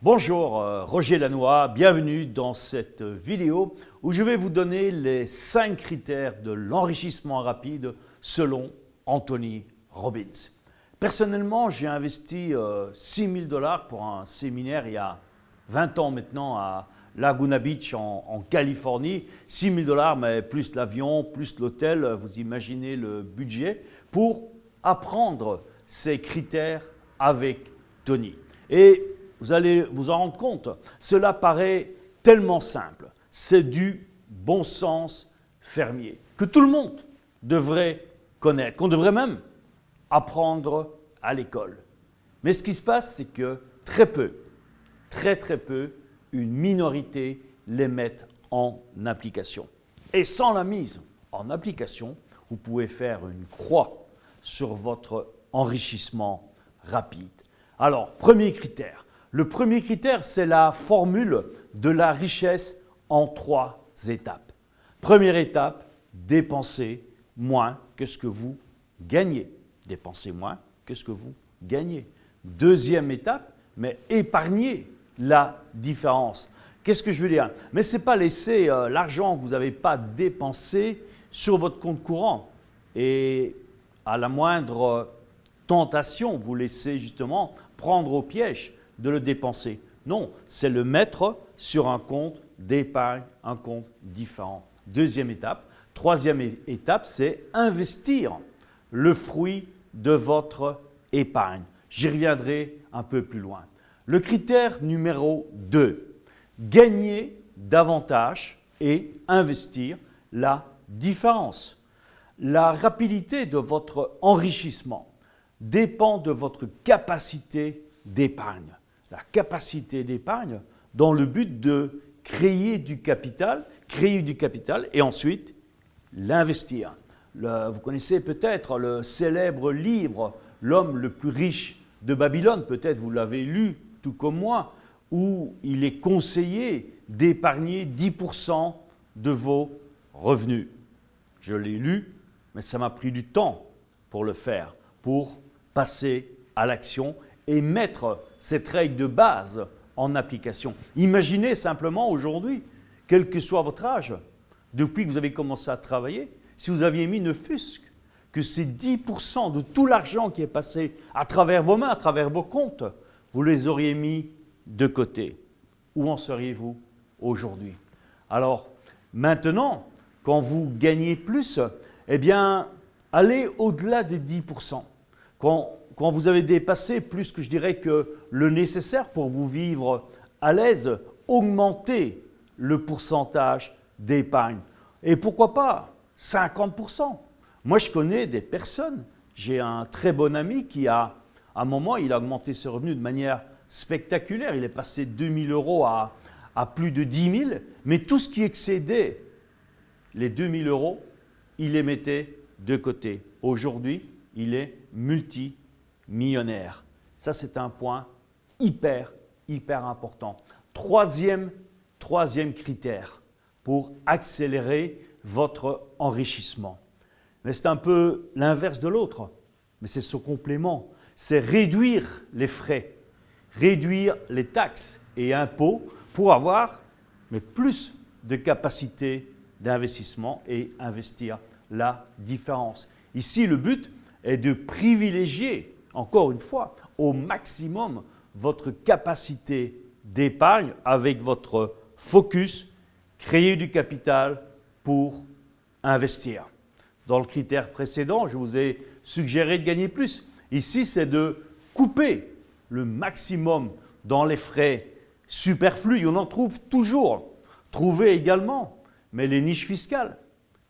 Bonjour, Roger Lannoy, bienvenue dans cette vidéo où je vais vous donner les 5 critères de l'enrichissement rapide selon Anthony Robbins. Personnellement, j'ai investi 6 000 $ pour un séminaire il y a 20 ans maintenant à Laguna Beach en Californie. 6 000 $, mais plus l'avion, plus l'hôtel, vous imaginez le budget pour apprendre ces critères avec Tony. Et vous allez vous en rendre compte, cela paraît tellement simple. C'est du bon sens fermier que tout le monde devrait connaître, qu'on devrait même apprendre à l'école. Mais ce qui se passe, c'est que très peu, très peu, une minorité les mettent en application. Et sans la mise en application, vous pouvez faire une croix sur votre enrichissement rapide. Alors, premier critère. Le premier critère, c'est la formule de la richesse en 3 étapes. Première étape, dépensez moins que ce que vous gagnez. Dépensez moins que ce que vous gagnez. Deuxième étape, mais épargnez la différence. Qu'est-ce que je veux dire? Mais ce n'est pas laisser l'argent que vous n'avez pas dépensé sur votre compte courant et à la moindre tentation, vous laissez justement prendre au piège de le dépenser. Non, c'est le mettre sur un compte d'épargne, un compte différent. Deuxième étape. Troisième étape, c'est investir le fruit de votre épargne. J'y reviendrai un peu plus loin. Le critère numéro 2, gagner davantage et investir la différence. La rapidité de votre enrichissement dépend de votre capacité d'épargne. La capacité d'épargne dans le but de créer du capital et ensuite l'investir. Vous connaissez peut-être le célèbre livre « L'homme le plus riche de Babylone », peut-être vous l'avez lu tout comme moi, où il est conseillé d'épargner 10% de vos revenus. Je l'ai lu, mais ça m'a pris du temps pour le faire, pour passer à l'action et mettre cette règle de base en application. Imaginez simplement aujourd'hui, quel que soit votre âge, depuis que vous avez commencé à travailler, si vous aviez mis ne fût-ce que ces 10% de tout l'argent qui est passé à travers vos mains, à travers vos comptes, vous les auriez mis de côté. Où en seriez-vous aujourd'hui? Alors, maintenant, quand vous gagnez plus, eh bien, allez au-delà des 10%. Quand vous avez dépassé plus que je dirais que le nécessaire pour vous vivre à l'aise, augmentez le pourcentage d'épargne. Et pourquoi pas 50%? Moi, je connais des personnes, j'ai un très bon ami qui à un moment, il a augmenté ses revenus de manière spectaculaire. Il est passé de 2 000 € à plus de 10 000, mais tout ce qui excédait les 2 000 €, il les mettait de côté. Aujourd'hui, il est multimillionnaire. Ça, c'est un point hyper important. Troisième critère pour accélérer votre enrichissement. Mais c'est un peu l'inverse de l'autre, mais c'est ce complément. C'est réduire les frais, réduire les taxes et impôts pour avoir plus de capacité d'investissement et investir la différence. Ici, le but est de privilégier, encore une fois, au maximum votre capacité d'épargne avec votre focus, créer du capital pour investir. Dans le critère précédent, je vous ai suggéré de gagner plus. Ici, c'est de couper le maximum dans les frais superflus. On en trouve toujours. Trouvez également, mais les niches fiscales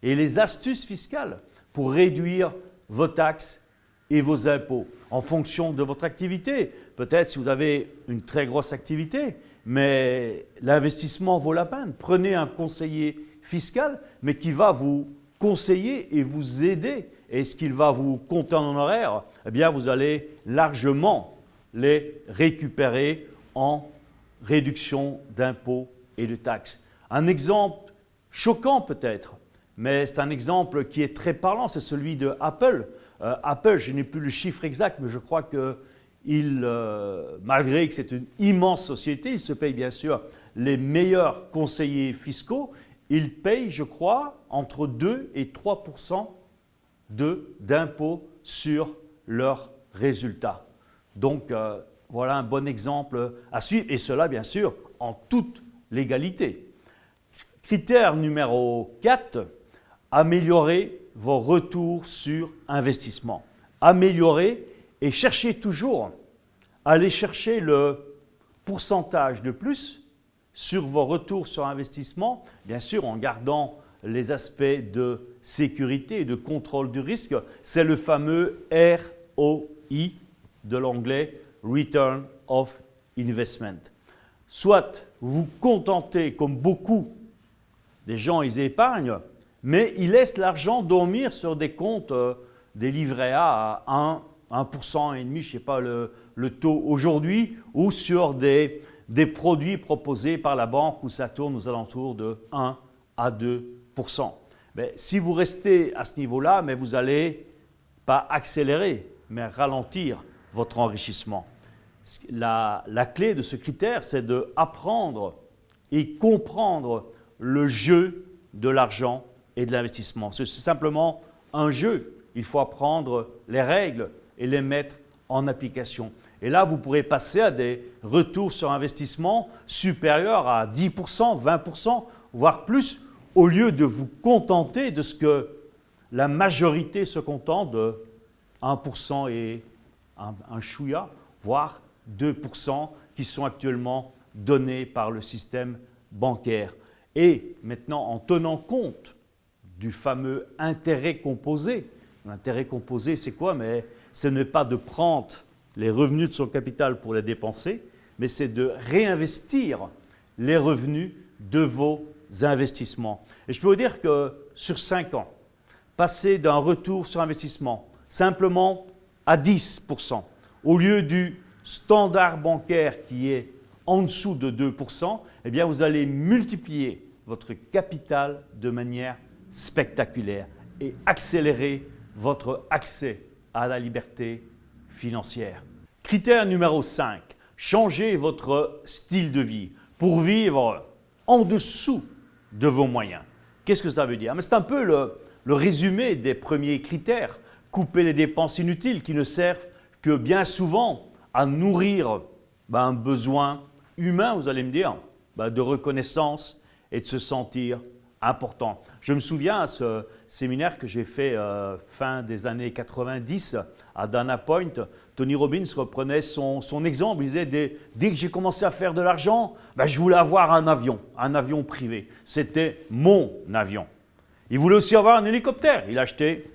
et les astuces fiscales pour réduire vos taxes et vos impôts en fonction de votre activité. Peut-être si vous avez une très grosse activité, mais l'investissement vaut la peine. Prenez un conseiller fiscal, mais qui va vous conseiller et vous aider. Et ce qu'il va vous compter en honoraire, eh bien, vous allez largement les récupérer en réduction d'impôts et de taxes. Un exemple choquant peut-être, mais c'est un exemple qui est très parlant, c'est celui de Apple. Apple, je n'ai plus le chiffre exact, mais je crois malgré que c'est une immense société, il se paye bien sûr les meilleurs conseillers fiscaux. Ils payent, je crois, entre 2 et 3% d'impôts sur leurs résultats. Donc, voilà un bon exemple à suivre, et cela, bien sûr, en toute légalité. Critère numéro 4, améliorer vos retours sur investissement. Améliorer et cherchez toujours à aller chercher le pourcentage de plus sur vos retours sur investissement, bien sûr en gardant les aspects de sécurité et de contrôle du risque. C'est le fameux ROI de l'anglais Return of Investment. Soit vous vous contentez, comme beaucoup des gens, ils épargnent, mais ils laissent l'argent dormir sur des comptes, des livrets A à 1% et demi, je ne sais pas le taux aujourd'hui, ou sur des produits proposés par la banque où ça tourne aux alentours de 1 à 2%. Mais si vous restez à ce niveau-là, mais vous n'allez pas accélérer, mais ralentir votre enrichissement. La clé de ce critère, c'est d'apprendre et comprendre le jeu de l'argent et de l'investissement. C'est simplement un jeu. Il faut apprendre les règles et les mettre en application. Et là, vous pourrez passer à des retours sur investissement supérieurs à 10%, 20%, voire plus, au lieu de vous contenter de ce que la majorité se contente de 1% et un chouïa, voire 2% qui sont actuellement donnés par le système bancaire. Et maintenant, en tenant compte du fameux intérêt composé, l'intérêt composé, c'est quoi? Mais ce n'est pas de prendre les revenus de son capital pour les dépenser, mais c'est de réinvestir les revenus de vos investissements. Et je peux vous dire que sur 5 ans, passer d'un retour sur investissement simplement à 10%, au lieu du standard bancaire qui est en dessous de 2%, eh bien vous allez multiplier votre capital de manière spectaculaire et accélérer votre accès à la liberté financière. Critère numéro 5, changez votre style de vie pour vivre en dessous de vos moyens. Qu'est-ce que ça veut dire? C'est un peu le résumé des premiers critères. Couper les dépenses inutiles qui ne servent que bien souvent à nourrir un besoin humain, vous allez me dire, de reconnaissance et de se sentir important. Je me souviens à ce séminaire que j'ai fait fin des années 90 à Dana Point, Tony Robbins reprenait son exemple. Il disait, dès que j'ai commencé à faire de l'argent, je voulais avoir un avion privé. C'était mon avion. Il voulait aussi avoir un hélicoptère. Il achetait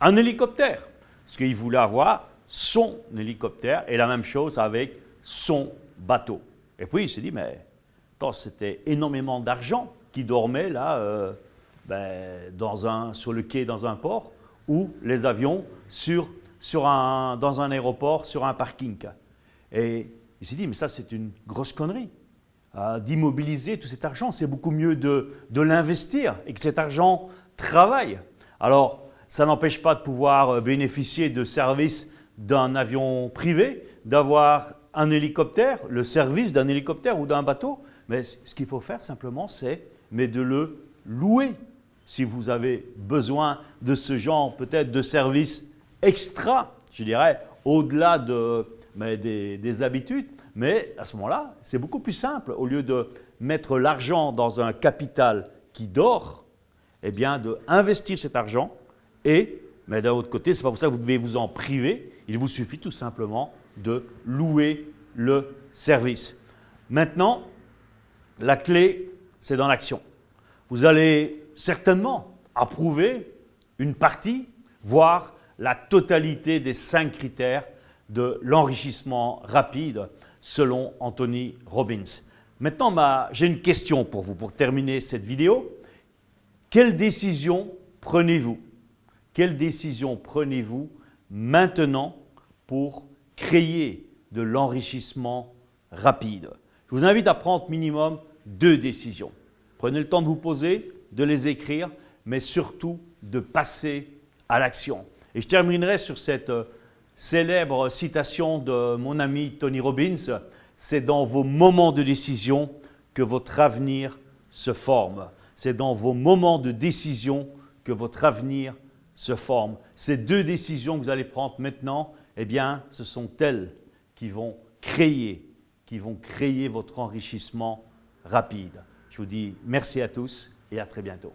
un hélicoptère parce qu'il voulait avoir son hélicoptère et la même chose avec son bateau. Et puis il s'est dit, mais c'était énormément d'argent qui dormait là, sur le quai dans un port ou les avions dans un aéroport, sur un parking. Et il s'est dit, mais ça c'est une grosse connerie. D'immobiliser tout cet argent, c'est beaucoup mieux de l'investir et que cet argent travaille. Alors, ça n'empêche pas de pouvoir bénéficier de services d'un avion privé, d'avoir un hélicoptère, le service d'un hélicoptère ou d'un bateau. Mais ce qu'il faut faire simplement, c'est de le louer. Si vous avez besoin de ce genre peut-être de services extra, je dirais, au-delà des habitudes, mais à ce moment-là, c'est beaucoup plus simple. Au lieu de mettre l'argent dans un capital qui dort, eh bien d'investir cet argent mais d'un autre côté, ce n'est pas pour ça que vous devez vous en priver. Il vous suffit tout simplement de louer le service. Maintenant, la clé, c'est dans l'action. Vous allez certainement approuver une partie, voire la totalité des 5 critères de l'enrichissement rapide selon Anthony Robbins. Maintenant, j'ai une question pour vous pour terminer cette vidéo. Quelle décision prenez-vous? Quelle décision prenez-vous maintenant pour créer de l'enrichissement rapide? Je vous invite à prendre minimum 2 décisions. Prenez le temps de vous poser, de les écrire, mais surtout de passer à l'action. Et je terminerai sur cette célèbre citation de mon ami Tony Robbins, c'est dans vos moments de décision que votre avenir se forme. C'est dans vos moments de décision que votre avenir se forme. Ces deux décisions que vous allez prendre maintenant, eh bien, ce sont elles qui vont créer votre enrichissement rapide. Je vous dis merci à tous et à très bientôt.